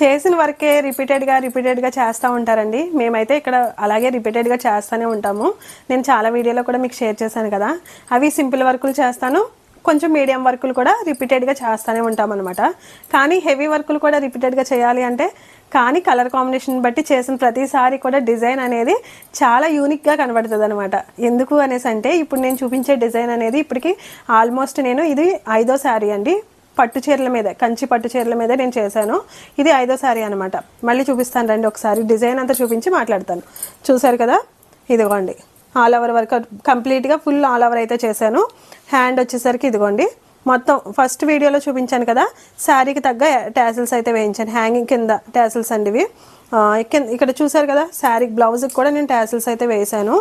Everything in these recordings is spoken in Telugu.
చేసిన వర్కే రిపీటెడ్గా చేస్తూ ఉంటారండి. మేమైతే ఇక్కడ అలాగే రిపీటెడ్గా చేస్తూనే ఉంటాము. నేను చాలా వీడియోలో కూడా మీకు షేర్ చేశాను కదా. అవి సింపుల్ వర్కులు చేస్తాను, కొంచెం మీడియం వర్కులు కూడా రిపీటెడ్గా చేస్తూనే ఉంటామన్నమాట. కానీ హెవీ వర్కులు కూడా రిపీటెడ్గా చేయాలి అంటే కానీ కలర్ కాంబినేషన్ బట్టి చేసిన ప్రతిసారి కూడా డిజైన్ అనేది చాలా యూనిక్గా కనబడుతుంది అనమాట. ఎందుకు అనేసి అంటే ఇప్పుడు నేను చూపించే డిజైన్ అనేది ఇప్పటికి ఆల్మోస్ట్ ఇది 5వ శారీ అండి. పట్టు చీరల మీద, కంచి పట్టు చీరల మీద నేను చేశాను. ఇది 5వ శారీ అనమాట. మళ్ళీ చూపిస్తాను రండి, ఒకసారి డిజైన్ అంతా చూపించి మాట్లాడతాను. చూసారు కదా, ఇదిగోండి ఆల్ ఓవర్ వర్క్ కంప్లీట్గా ఫుల్ ఆల్ ఓవర్ అయితే చేశాను. హ్యాండ్ వచ్చేసరికి ఇదిగోండి మొత్తం ఫస్ట్ వీడియోలో చూపించాను కదా, శారీకి తగ్గ టాసిల్స్ అయితే వేయించాను. హ్యాంగింగ్ కింద టాసిల్స్ అండి ఇవి. ఇక్కడ చూసారు కదా, శారీ బ్లౌజ్కి కూడా నేను టాసిల్స్ అయితే వేసాను.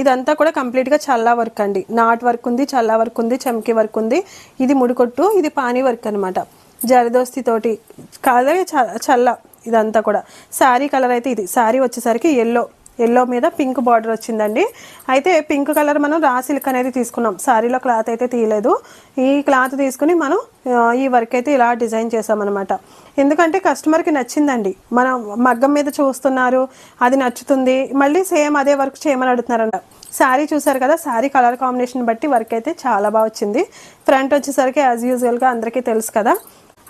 ఇదంతా కూడా కంప్లీట్గా చల్లా వర్క్ అండి. నాట్ వర్క్ ఉంది, చల్లా వర్క్ ఉంది, చమ్కీ వర్క్ ఉంది. ఇది ముడికొట్టు, ఇది పానీ వర్క్ అనమాట. జరదోస్తి తోటి కాదే చల్ల. ఇదంతా కూడా శారీ కలర్ అయితే ఇది. శారీ వచ్చేసరికి ఎల్లో మీద పింక్ బార్డర్ వచ్చిందండి. అయితే పింక్ కలర్ మనం రా సిల్క్ అనేది తీసుకున్నాం. శారీలో క్లాత్ అయితే తీయలేదు. ఈ క్లాత్ తీసుకుని మనం ఈ వర్క్ అయితే ఇలా డిజైన్ చేసామన్నమాట. ఎందుకంటే కస్టమర్కి నచ్చిందండి. మనం మగ్గం మీద చూస్తున్నారు, అది నచ్చుతుంది, మళ్ళీ సేమ్ అదే వర్క్ చేయమని అడుగుతున్నారంట. శారీ చూసారు కదా, శారీ కలర్ కాంబినేషన్ బట్టి వర్క్ అయితే చాలా బాగా వచ్చింది. ఫ్రంట్ వచ్చేసరికి యాజ్ యూజువల్గా అందరికీ తెలుసు కదా.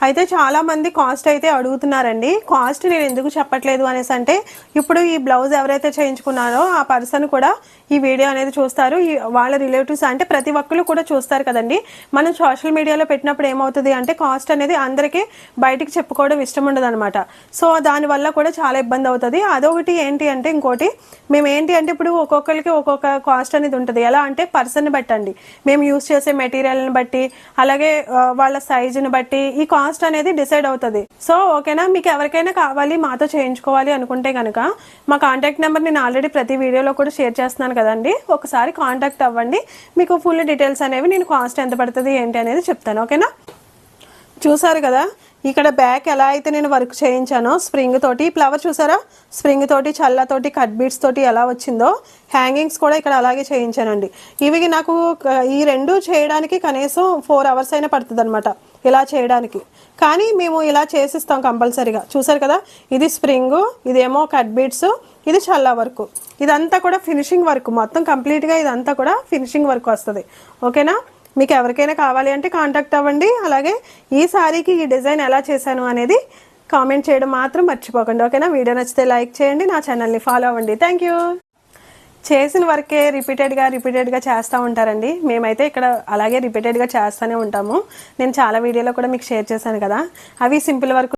అయితే చాలామంది కాస్ట్ అయితే అడుగుతున్నారండి. కాస్ట్ నేను ఎందుకు చెప్పట్లేదు అనేసి అంటే ఇప్పుడు ఈ బ్లౌజ్ ఎవరైతే చేయించుకున్నారో ఆ పర్సన్ కూడా ఈ వీడియో అనేది చూస్తారు. వాళ్ళ రిలేటివ్స్ అంటే ప్రతి ఒక్కరు కూడా చూస్తారు కదండి. మనం సోషల్ మీడియాలో పెట్టినప్పుడు ఏమవుతుంది అంటే కాస్ట్ అనేది అందరికీ బయటికి చెప్పుకోవడం ఇష్టం ఉండదు అనమాట. సో దానివల్ల కూడా చాలా ఇబ్బంది అవుతుంది. అదొకటి ఏంటి అంటే ఇంకోటి మేము ఏంటి అంటే ఇప్పుడు ఒక్కొక్కరికి ఒక్కొక్క కాస్ట్ అనేది ఉంటుంది. ఎలా అంటే పర్సన్ని బట్టండి, మేము యూస్ చేసే మెటీరియల్ని బట్టి, అలాగే వాళ్ళ సైజుని బట్టి ఈ కాస్ట్ అనేది డిసైడ్ అవుతుంది. సో ఓకేనా, మీకు ఎవరికైనా కావాలి మాతో చేయించుకోవాలి అనుకుంటే కనుక మా కాంటాక్ట్ నెంబర్ నేను ఆల్రెడీ ప్రతి వీడియోలో కూడా షేర్ చేస్తున్నాను కదండి. ఒకసారి కాంటాక్ట్ అవ్వండి, మీకు ఫుల్ డీటెయిల్స్ అనేవి నేను కాస్ట్ ఎంత పడుతుంది ఏంటి అనేది చెప్తాను. ఓకేనా, చూసారు కదా ఇక్కడ బ్యాక్ ఎలా అయితే నేను వర్క్ చేయించానో స్ప్రింగ్ తోటి, ఫ్లవర్ చూసారా, స్ప్రింగ్ తోటి, చల్లతోటి, కట్ బీడ్స్ తోటి ఎలా వచ్చిందో, హ్యాంగింగ్స్ కూడా ఇక్కడ అలాగే చేయించానండి. ఇవి నాకు ఈ రెండు చేయడానికి కనీసం 4 hours అయినా పడుతుంది అనమాట ఇలా చేయడానికి. కానీ మేము ఇలా చేసిస్తాం కంపల్సరీగా. చూసారు కదా, ఇది స్ప్రింగ్, ఇదేమో కట్ బీడ్స్, ఇది చల్లా వర్క్. ఇదంతా కూడా ఫినిషింగ్ వర్క్, మొత్తం కంప్లీట్గా ఇదంతా కూడా ఫినిషింగ్ వర్క్ వస్తుంది. ఓకేనా, మీకు ఎవరికైనా కావాలి అంటే కాంటాక్ట్ అవ్వండి. అలాగే ఈ శారీకి ఈ డిజైన్ ఎలా చేశాను అనేది కామెంట్ చేయడం మాత్రం మర్చిపోకండి. ఓకేనా, వీడియో నచ్చితే లైక్ చేయండి, నా ఛానల్ని ఫాలో అవ్వండి. Thank you. చేసిన వర్కే రిపీటెడ్గా చేస్తూ ఉంటారండి. మేమైతే ఇక్కడ అలాగే రిపీటెడ్గా చేస్తూనే ఉంటాము. నేను చాలా వీడియోలో కూడా మీకు షేర్ చేశాను కదా. అవి సింపుల్ వర్క్